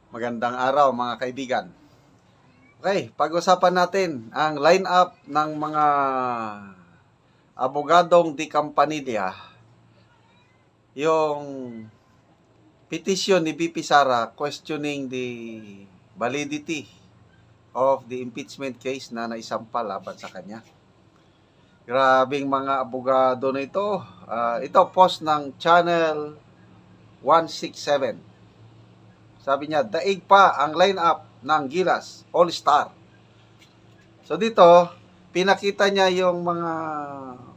Magandang araw mga kaibigan. Okay, pag-usapan natin ang line-up ng mga abogadong di Campanilla. Yung petition ni BP Sara questioning the validity of the impeachment case na naisampa laban sa kanya. Grabing mga abogado na ito. Ito post ng Channel 167. Sabi niya, daig pa ang line-up ng Gilas All-Star. So dito, pinakita niya yung mga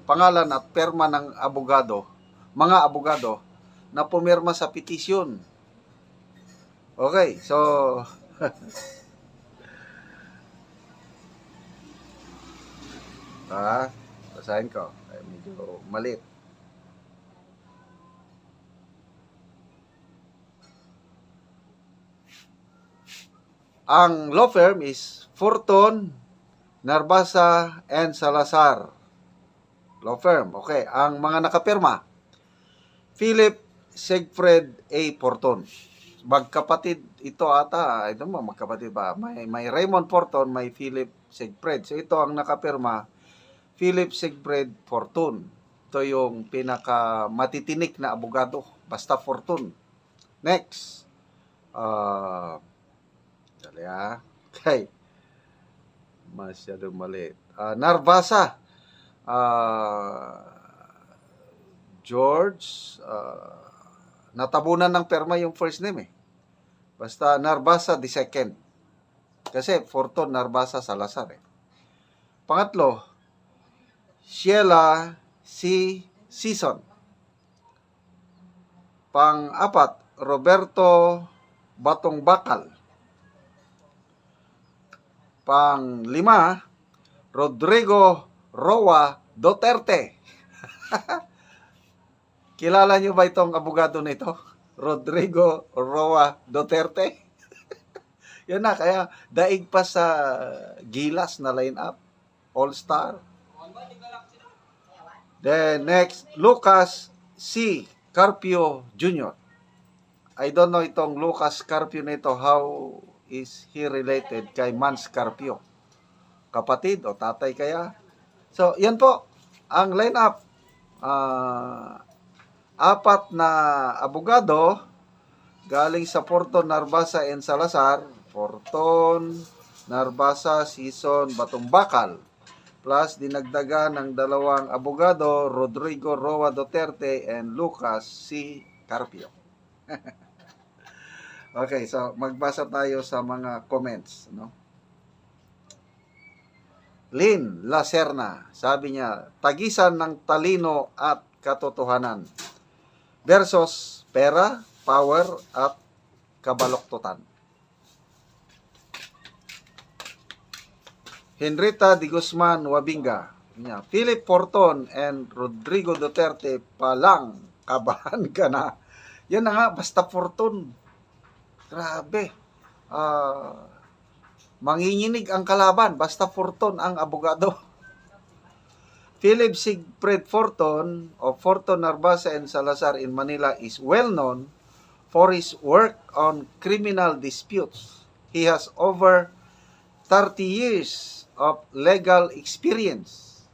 pangalan at perma ng abogado, mga abogado na pumirma sa petisyon. Okay, so basahin ko. Ay, medyo malit. Ang law firm is Fortun, Narbasa, and Salazar. Law firm. Okay. Ang mga nakapirma, Philip Siegfried A. Fortun. Magkapatid ito ata. Ito mo, magkapatid ba? May Raymond Fortun, may Philip Siegfried. So ito ang nakapirma, Philip Siegfried Fortun. Ito yung pinaka matitinik na abogado. Basta Fortun. Next. Dali Okay. Masyado maliit. Narbasa. George. Natabunan ng perma yung first name eh. Basta Narbasa the second. Kasi Fortun, Narbasa, Salazar eh. Pangatlo, Sheila C. Season. Pang-apat, Roberto Batong Bakal. Pang-lima, Rodrigo Roa Duterte. Kilala niyo ba itong abogado nito? Rodrigo Roa Duterte. Yan na, kaya daig pa sa Gilas na line-up. All-Star. Then next, Lucas C. Carpio Jr. I don't know itong Lucas Carpio nito. How is he related kay Mans Carpio? Kapatid o tatay kaya? So, yan po. Ang line-up. Apat na abogado galing sa Fortun, Narbasa, and Salazar. Fortun, Narbasa, Season, Batong Bakal. Plus, dinagdagan ng dalawang abogado, Rodrigo Roa Duterte and Lucas C. Carpio. Okay, so magbasa tayo sa mga comments, no? Lynn Lacerna, sabi niya, tagisan ng talino at katotohanan versus pera, power, at kabaloktutan. Henrietta de Guzman Wabinga, niya, Philip Fortun and Rodrigo Duterte palang kabahan ka na. Yan na nga, basta Fortun. Grabe. Manginginig ang kalaban, basta Fortun ang abogado. Philip Siegfried Fortun of Fortun, Narbasa, and Salazar in Manila is well known for his work on criminal disputes. He has over 30 years of legal experience,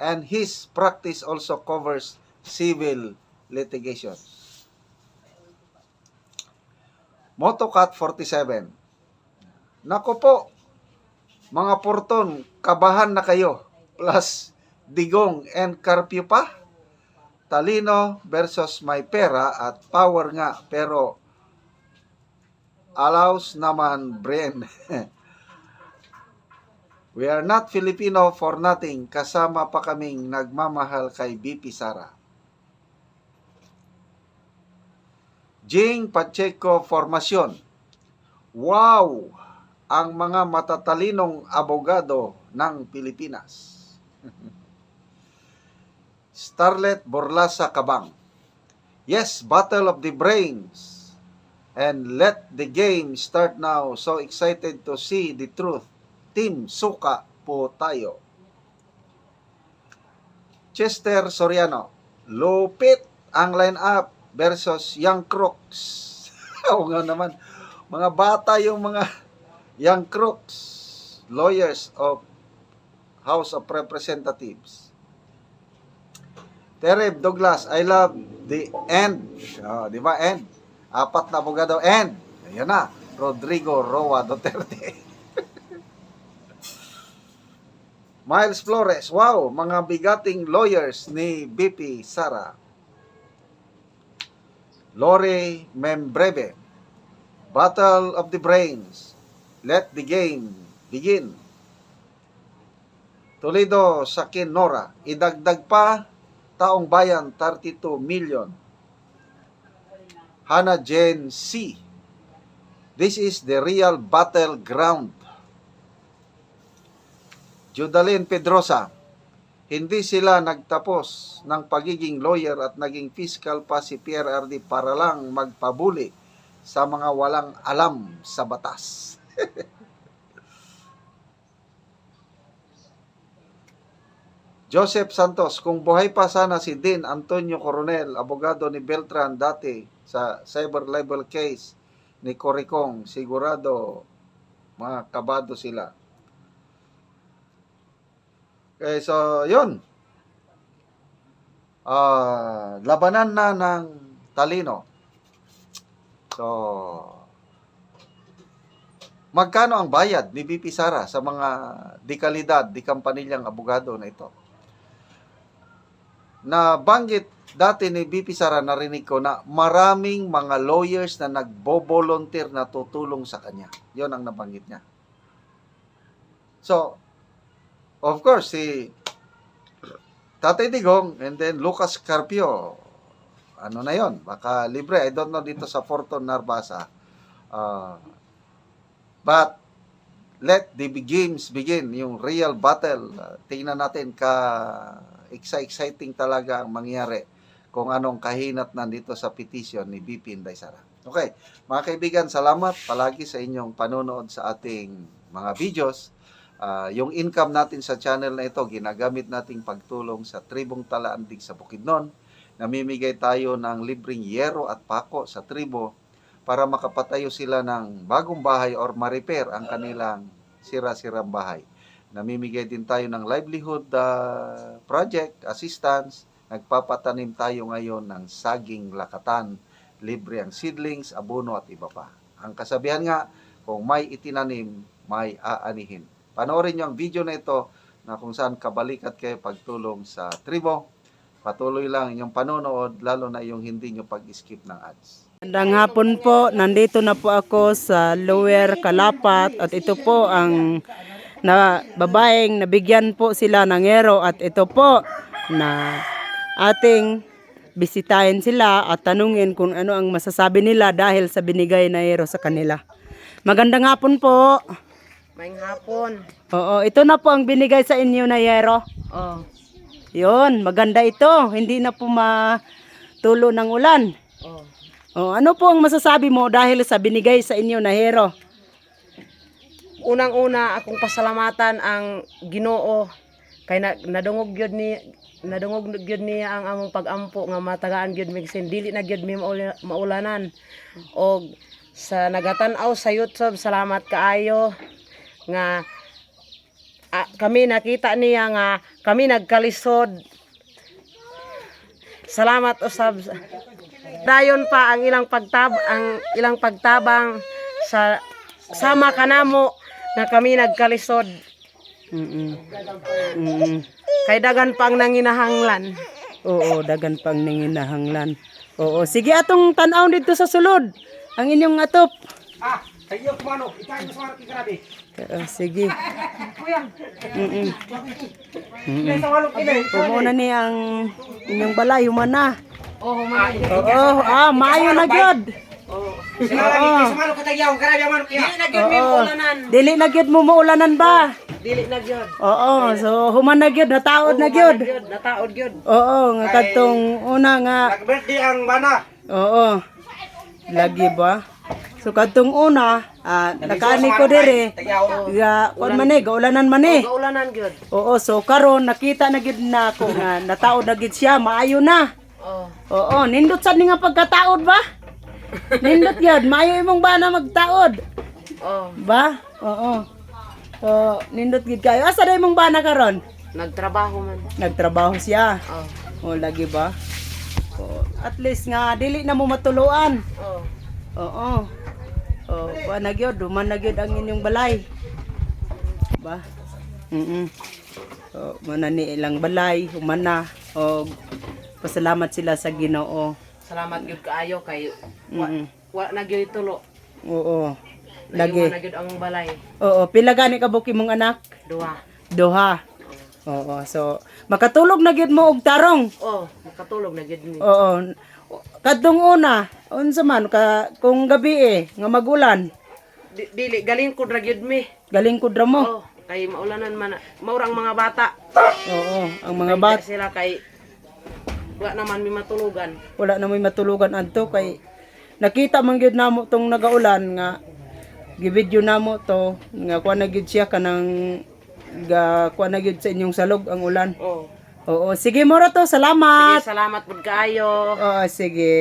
and his practice also covers civil litigation. Motocat 47. Nako po, mga Fortun, kabahan na kayo. Plus, Digong and Carpio pa. Talino versus may pera at power nga, pero allows naman brain. We are not Filipino for nothing. Kasama pa kaming nagmamahal kay BP Sara. Jing Pacheco Formacion. Wow! Ang mga matatalinong abogado ng Pilipinas. Starlet Borlasa Kabang. Yes, battle of the brains. And let the game start now. So excited to see the truth. Team Suka po tayo. Chester Soriano. Lupit ang line-up versus Young Crooks. Oo nga naman. Mga bata yung mga young crooks, lawyers of House of Representatives. Tereb Douglas, I love the end. Di ba? End. 4 na abogado. End. Ayan na. Rodrigo Roa Duterte. Miles Flores, wow, mga bigating lawyers ni BP Sara. Lore Membreve, Battle of the Brains, let the game begin. Toledo Sakin Nora, idagdag pa, Taong Bayan 32 million. Hannah Jane C, this is the real battleground. Judalyn Pedrosa, hindi sila nagtapos ng pagiging lawyer at naging fiscal pa si PRRD para lang magpabuli sa mga walang alam sa batas. Joseph Santos, kung buhay pa sana si Dean Antonio Coronel, abogado ni Beltran dati sa cyber libel case ni Coricong, sigurado mga kabado sila. Okay, so, yun. Labanan na ng talino. So, magkano ang bayad ni BP Sara sa mga dekalidad, dikampanilyang abogado na ito? Nabanggit dati ni BP Sara, narinig ko na maraming mga lawyers na nagbo-volunteer na tutulong sa kanya. Yun ang nabanggit niya. So, of course, si Tatay Digong and then Lucas Carpio, ano na yon, baka libre. I don't know dito sa Forton Narbasa. But let the games begin, yung real battle. Tingnan natin exciting talaga ang mangyari kung anong kahinat nandito sa petition ni BP Inday Sara. Okay, mga kaibigan, salamat palagi sa inyong panonood sa ating mga videos. Yung income natin sa channel na ito, ginagamit nating pagtulong sa tribong Talaandig sa Bukidnon. Namimigay tayo ng libreng yero at pako sa tribo para makapatayo sila ng bagong bahay or ma-repair ang kanilang sira-sirang bahay. Namimigay din tayo ng livelihood project, assistance. Nagpapatanim tayo ngayon ng saging lakatan. Libre ang seedlings, abono at iba pa. Ang kasabihan nga, kung may itinanim, may aanihin. Panoorin nyo ang video na ito na kung saan kabalikat kayo pagtulong sa tribo. Patuloy lang inyong panonood, lalo na yung hindi nyo pag-skip ng ads. Magandang hapon po, nandito na po ako sa Lower Kalapat at ito po ang babaeng nabigyan po sila ng yero at ito po na ating bisitahin sila at tanungin kung ano ang masasabi nila dahil sa binigay na yero sa kanila. Magandang hapon po. Maing hapon. Oo, ito na po ang binigay sa inyo na yero. Oh. Yun, maganda ito. Hindi na po matulo ng ulan. Oh. Oh, ano po ang masasabi mo dahil sa binigay sa inyo na yero? Unang-una akong pasalamatan ang Ginoo kay nadungog gyud niya ang among pag-ampo nga matagaan gyud mig sin dili na gyud mi maulanan. Og sa nagatan-aw sa YouTube, salamat kaayo nga kami nakita niya nga kami nagkalisod. Salamat usab. Dayon pa ang ilang pagtabang sa sama kanamo na kami nagkalisod. Kay dagan pang nanginahanglan. Oo, dagan pang nanginahanglan. Oo, sige atong tan-aw dito sa sulod. Ang inyong atop. Tayo kumano, ikain mo sa mga kikarabi. Sige. Ito Muna ni ang inyong balay, human na. Oh, man. Oo, maayo na gyud. Sila lagi, sumalo ka tayo, karabi ang manok Dili na gyud mi ulanan. Dili na gyud mo maulanan ba? Dili na gyud. Oo, so human na gyud, nataod na gyud. Nataod gyud. Oo, nga kadtong una nga. Nag-birthday ang bana. Oo. Lagi ba? So kadtong una, nakaani ko dire. Ga kon man gaulanan man eh. Gaulanan gyud. Oo, so karon nakita na gyud na ko nga nataod na gyud siya, maayo na. Oh. Oo, nindot sad ni nga pagkataod ba? Nindot yun, maayo imong bana magtaod. Oh, Ba? Oo. So, nindot gid kayo. Asa na imong bana karon? nagtrabaho man. Nagtrabaho siya. Oh. O, lagi ba? O, at least nga, dili na mo matuluan. Oh. Oo. O, kuha na gyud, duman na gyud ang inyong balay. Ba? O, manani ilang balay, humana. O, pasalamat sila sa Ginoo. Salamat gyud kaayo kay wa, Mm-mm. wa na gyud tulo. Oo. Lagi Lagi. na gyud ang balay. Oo, pila gani ka buki mong anak? Duha. Duha. Oo, so makatulog na gyud mo og tarong. Oh, makatulog na gyud mi. Oo. Kadtong una, unsa man ka kung gabi nga magulan, Dili galing ko ra gyud mi. galing kudra mo. Oh, kay maulanan man maurang mga bata. Oo, ang mga Kaya bat sila kay wa naman mi matulugan. wala na may matulugan adto kay nakita man gyud namo tong nagaulan nga gibidyo namo to nga kuha na gyud siya kanang kuha na gyud sa inyong salog ang ulan. Oh. Oo, sige mo ra to, salamat. Sige, salamat pud kaayo. Oo, sige.